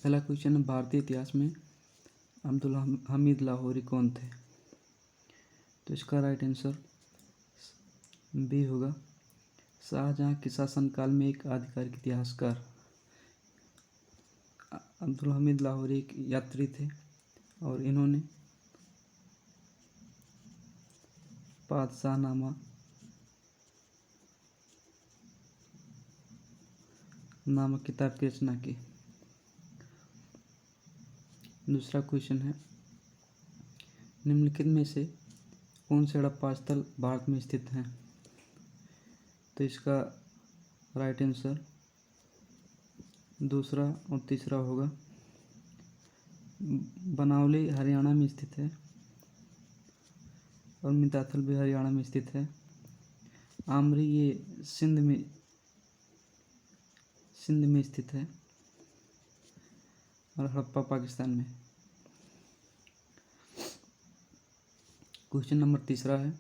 पहला क्वेश्चन है, भारतीय इतिहास में अब्दुल हमीद लाहौरी कौन थे? तो इसका राइट आंसर बी होगा। शाहजहां के शासनकाल में एक आधिकारिक इतिहासकार। अब्दुल हमीद लाहौरी एक यात्री थे और इन्होंने पातशाहनामा नामक किताब की रचना की। दूसरा क्वेश्चन है, निम्नलिखित में से कौन से हड़प्पा स्थल भारत में स्थित हैं? तो इसका राइट आंसर दूसरा और तीसरा होगा। बनावली हरियाणा में स्थित है और मिताथल भी हरियाणा में स्थित है। आमरी ये सिंध में स्थित है और हड़प्पा पाकिस्तान में। क्वेश्चन नंबर तीसरा है,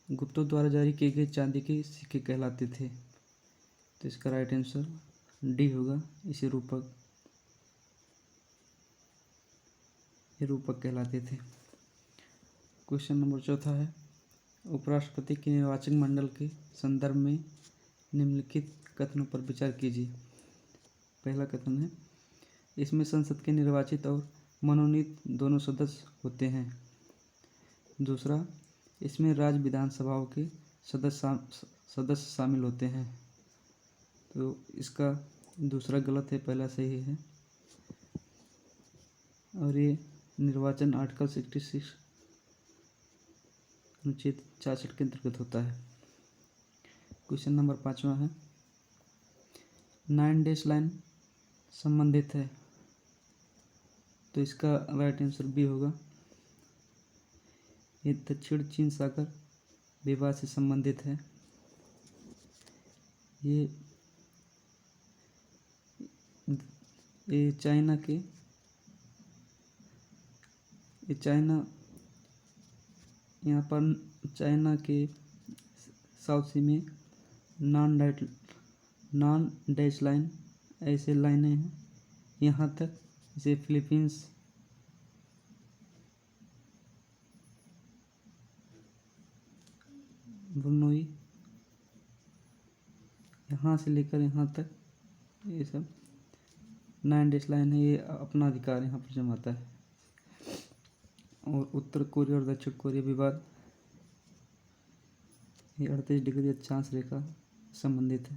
गुप्तों द्वारा जारी किए गए चांदी के सिक्के कहलाते थे? तो इसका राइट आंसर डी होगा। इसे रूपक कहलाते थे। क्वेश्चन नंबर चौथा है, उपराष्ट्रपति के निर्वाचक मंडल के संदर्भ में निम्नलिखित कथनों पर विचार कीजिए। पहला कथन है, इसमें संसद के निर्वाचित और मनोनीत दोनों सदस्य होते हैं। दूसरा, इसमें राज्य विधानसभाओं के सदस्य शामिल होते हैं। तो इसका दूसरा गलत है, पहला सही है। और ये निर्वाचन आर्टिकल 66 अनुच्छेद 66 के अंतर्गत होता है। क्वेश्चन नंबर 5वां है, 9 डैश लाइन संबंधित है? तो इसका राइट आंसर बी होगा। ये दक्षिण चीन सागर विवाद से संबंधित है। ये चाइना यहाँ पर चाइना के साउथ सी में नॉन डैश लाइन ऐसे लाइनें हैं यहाँ तक। इसे फिलीपींस, ब्रुनई, यहाँ से लेकर यहाँ तक ये सब 9 डैश लाइन है। ये अपना अधिकार यहाँ पर जमाता है। और उत्तर कोरिया और दक्षिण कोरिया विवाद ये 38 डिग्री अक्षांश रेखा संबंधित है।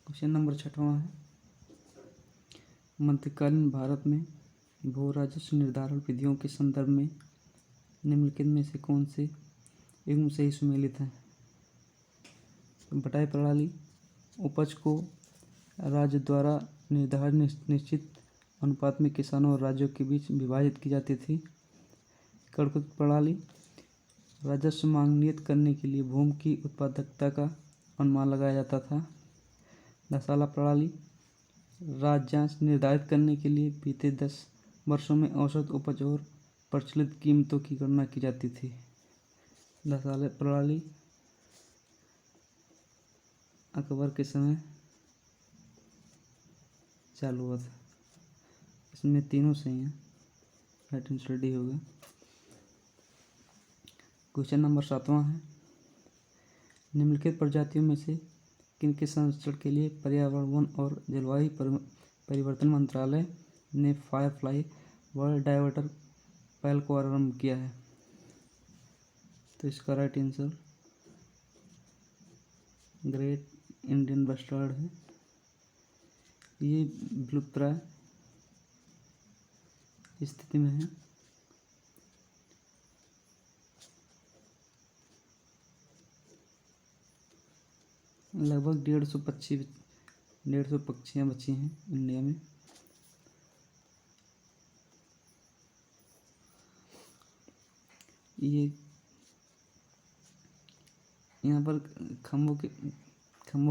क्वेश्चन नंबर 6वां है, मध्यकालीन भारत में भू राजस्व निर्धारण विधियों के संदर्भ में निम्नलिखित में से कौन से एवं सही सुमेलित हैं? बटाई प्रणाली उपज को राज्य द्वारा निर्धारित निश्चित अनुपात में किसानों और राज्यों के बीच विभाजित की जाती थी। कड़कुत प्रणाली राजस्व मांग नियत करने के लिए भूमि की उत्पादकता का अनुमान लगाया जाता था। दसाला प्रणाली राज्यांश निर्धारित करने के लिए बीते 10 वर्षों में औसत उपज और प्रचलित कीमतों की गणना की जाती थी। दसाला प्रणाली अकबर के समय चालू हुआ था। इसमें तीनों सही हैं, राइट आंसर डी होगा। क्वेश्चन नंबर 7वां है, निम्नलिखित प्रजातियों में से किन के संरक्षण के लिए पर्यावरण, वन और जलवायु परिवर्तन मंत्रालय ने फायरफ्लाई वर्ल्ड डायवर्टर पहल को आरंभ किया है? तो इसका right answer great Indian bustard है। ये विलुप्तप्राय स्थिति में है। लगभग 150 पक्षियाँ बची हैं इंडिया में। ये यहाँ पर खम्भों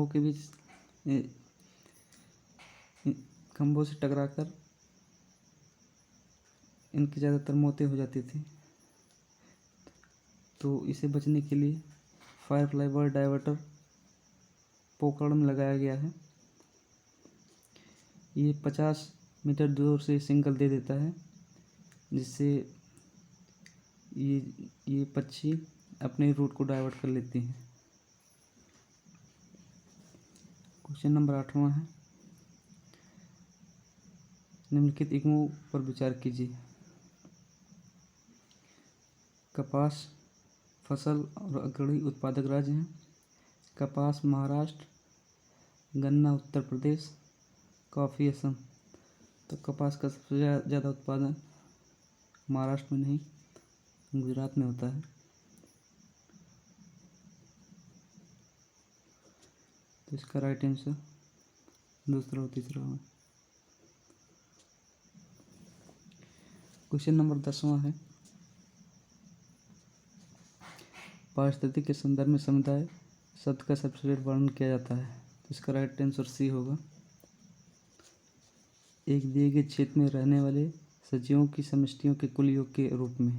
के बीच खम्भों से टकराकर इनकी ज़्यादातर मौतें हो जाती थी। तो इसे बचने के लिए फायरफ्लाई बर्ड डाइवर्टर पोखरण में लगाया गया है। ये 50 मीटर दूर से सिग्नल दे देता है, जिससे ये पक्षी अपने रूट को डाइवर्ट कर लेती हैं। क्वेश्चन नंबर 8वां है, निम्नलिखित इग्नू पर विचार कीजिए। कपास फसल और अग्रणी उत्पादक राज्य हैं। कपास महाराष्ट्र, गन्ना उत्तर प्रदेश, कॉफ़ी असम। तो कपास का सबसे ज़्यादा उत्पादन महाराष्ट्र में नहीं, गुजरात में होता है। तो इसका राइट आंसर दूसरा और तीसरा होगा। क्वेश्चन नंबर 10वां है, पारिस्थितिक के संदर्भ में समुदाय शब्द का सबसे वर्णन किया जाता है। तो इसका राइट आंसर सी होगा। एक दिए गए क्षेत्र में रहने वाले सजीवों की समष्टियों के कुल योग के रूप में।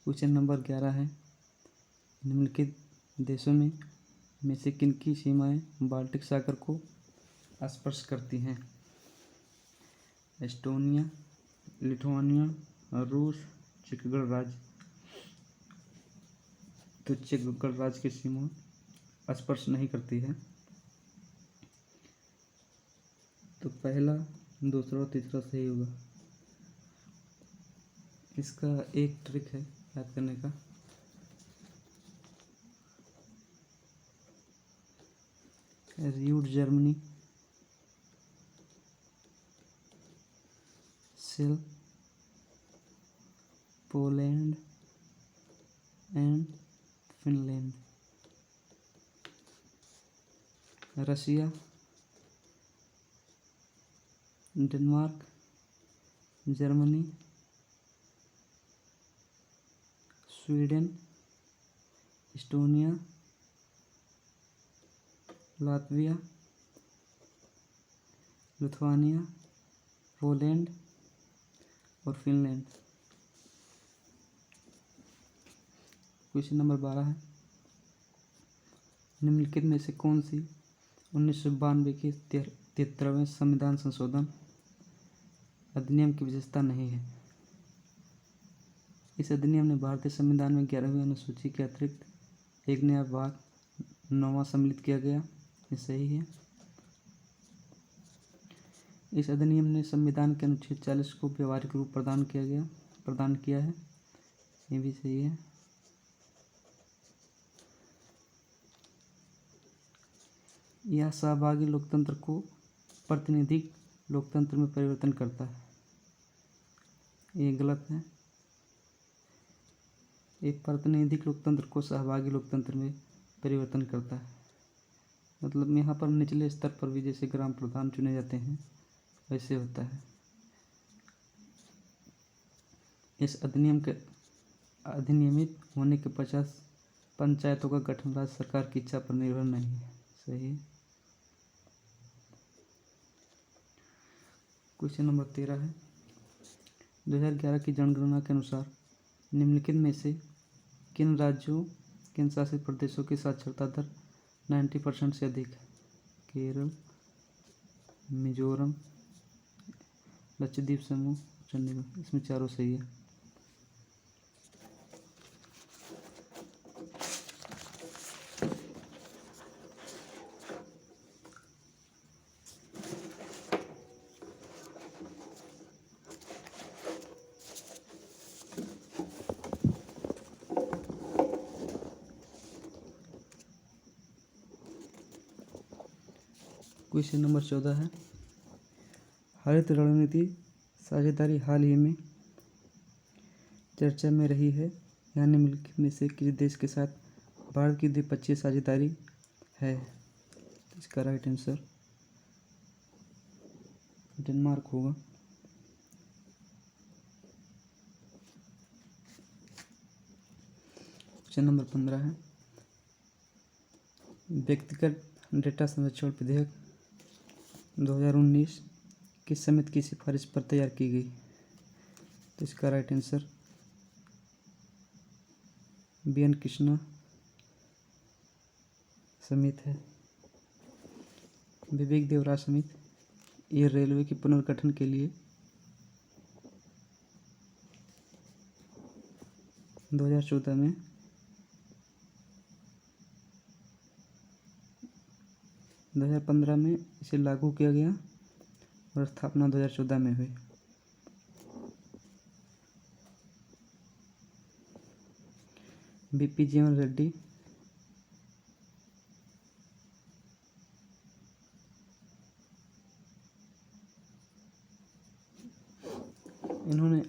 क्वेश्चन नंबर 11 है, निम्नलिखित देशों में से किन की सीमाएं बाल्टिक सागर को स्पर्श करती हैं? एस्टोनिया, लिथुआनिया, रूस, चेक गणराज्य। तो चेक गणराज्य की सीमा स्पर्श नहीं करती है। तो पहला, दूसरा और तीसरा सही होगा। इसका एक ट्रिक है याद करने का। यूड जर्मनी, सेल, Poland and Finland. Russia, Denmark, Germany, Sweden, Estonia, Latvia, Lithuania, Poland और फिनलैंड। क्वेश्चन नंबर 12 है, निम्नलिखित में से कौन सी 1992 के 73वें संविधान संशोधन अधिनियम की विशेषता नहीं है? इस अधिनियम ने भारतीय संविधान में 11वीं अनुसूची के अतिरिक्त एक नया भाग 9वां सम्मिलित किया गया। ये सही है। इस अधिनियम ने संविधान के अनुच्छेद 40 को व्यवहारिक रूप प्रदान किया है। ये भी सही है। यह सहभागी लोकतंत्र को प्रतिनिधिक लोकतंत्र में परिवर्तन करता है। ये गलत है। ये प्रातिनिधिक लोकतंत्र को सहभागी लोकतंत्र में परिवर्तन करता है। मतलब यहाँ पर निचले स्तर पर भी जैसे ग्राम प्रधान चुने जाते हैं वैसे होता है। इस अधिनियम के अधिनियमित होने के 50 पंचायतों का गठन राज्य सरकार की इच्छा पर निर्भर नहीं है। सही है। क्वेश्चन नंबर 13 है, 2011 की जनगणना के अनुसार निम्नलिखित में से किन राज्यों, किन शासित प्रदेशों की साक्षरता दर 90% से अधिक है? केरल, मिजोरम, लक्षद्वीप समूह, चंडीगढ़। इसमें चारों सही है। क्वेश्चन नंबर 14 है, हरित रणनीति साझेदारी हाल ही में चर्चा में रही है। यहाँ निम्नलिखित में से किस देश के साथ भारत की द्विपक्षीय साझेदारी है? इसका राइट आंसर डेनमार्क होगा। क्वेश्चन नंबर 15 है, व्यक्तिगत डेटा संरक्षण विधेयक 2019 किस समिति की सिफारिश पर तैयार की गई? तो इसका राइट आंसर BN कृष्णा समिति है। विवेक देवराय समिति ये रेलवे के पुनर्गठन के लिए 2014 में 2015 में इसे लागू किया गया और स्थापना 2014 में हुई। बीपी जीवन रेड्डी इन्होंने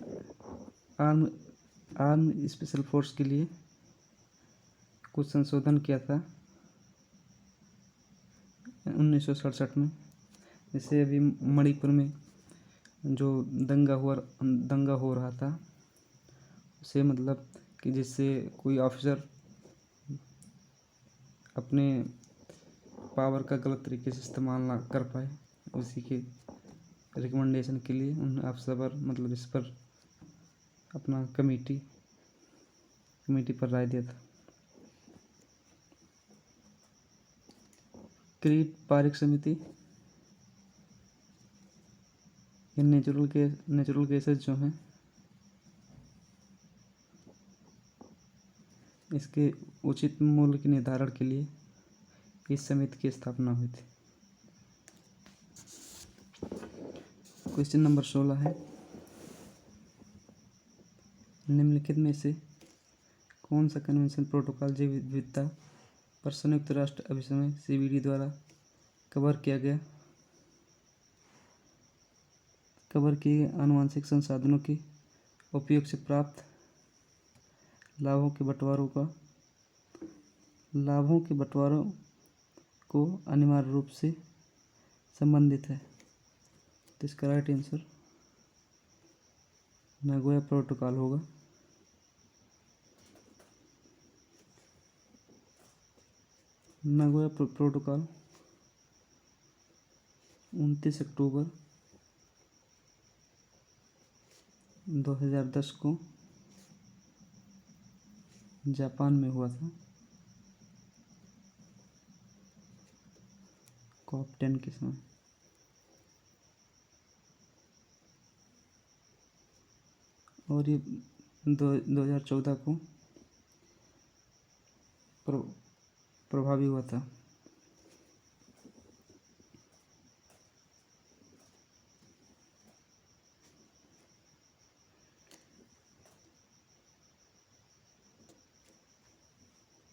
आर्म स्पेशल फोर्स के लिए कुछ संशोधन किया था 1967 में। जैसे अभी मणिपुर में जो दंगा हो रहा था, उसे मतलब कि जिससे कोई ऑफिसर अपने पावर का गलत तरीके से इस्तेमाल ना कर पाए, उसी के रिकमेंडेशन के लिए उन अफसर पर मतलब इस पर अपना कमेटी पर राय दिया था। क्रीट पारिक समिति ये नेचुरल गैसेज जो हैं इसके उचित मूल्य के निर्धारण के लिए इस समिति की स्थापना हुई थी। क्वेश्चन नंबर 16 है, निम्नलिखित में से कौन सा कन्वेंशन प्रोटोकॉल जैव विविधता पर संयुक्त राष्ट्र अभिसमय CBD द्वारा कवर किए आनुवंशिक संसाधनों के उपयोग से प्राप्त लाभों के बंटवारों को अनिवार्य रूप से संबंधित है? तो इसका राइट आंसर नागोया प्रोटोकॉल होगा। नागोया प्रोटोकॉल 29 अक्टूबर 2010 को जापान में हुआ था, COP10 के समय। और ये 2014 को प्रभावी हुआ था।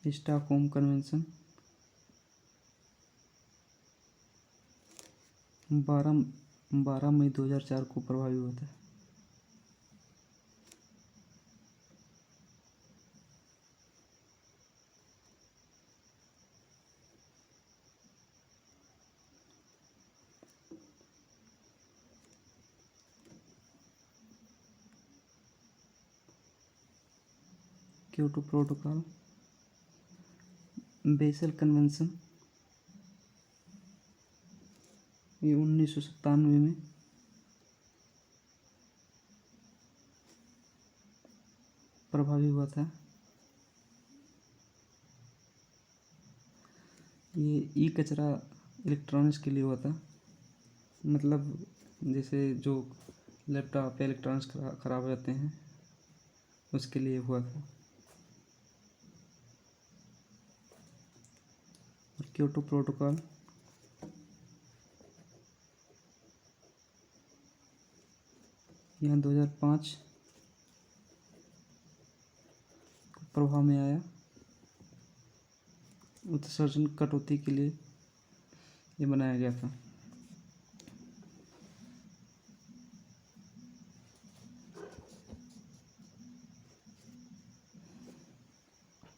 स्टॉकहोम कन्वेंशन 12 मई 2004 को प्रभावी हुआ था। क्योटो प्रोटोकॉल बेसल कन्वेंशन ये 1997 में प्रभावी हुआ था। ये ई कचरा इलेक्ट्रॉनिक्स के लिए हुआ था, मतलब जैसे जो लैपटॉप या इलेक्ट्रॉनिक्स खराब हो जाते हैं उसके लिए हुआ था। और क्योटो प्रोटोकॉल यहाँ 2005 प्रभाव में आया। उत्सर्जन कटौती के लिए ये बनाया गया था।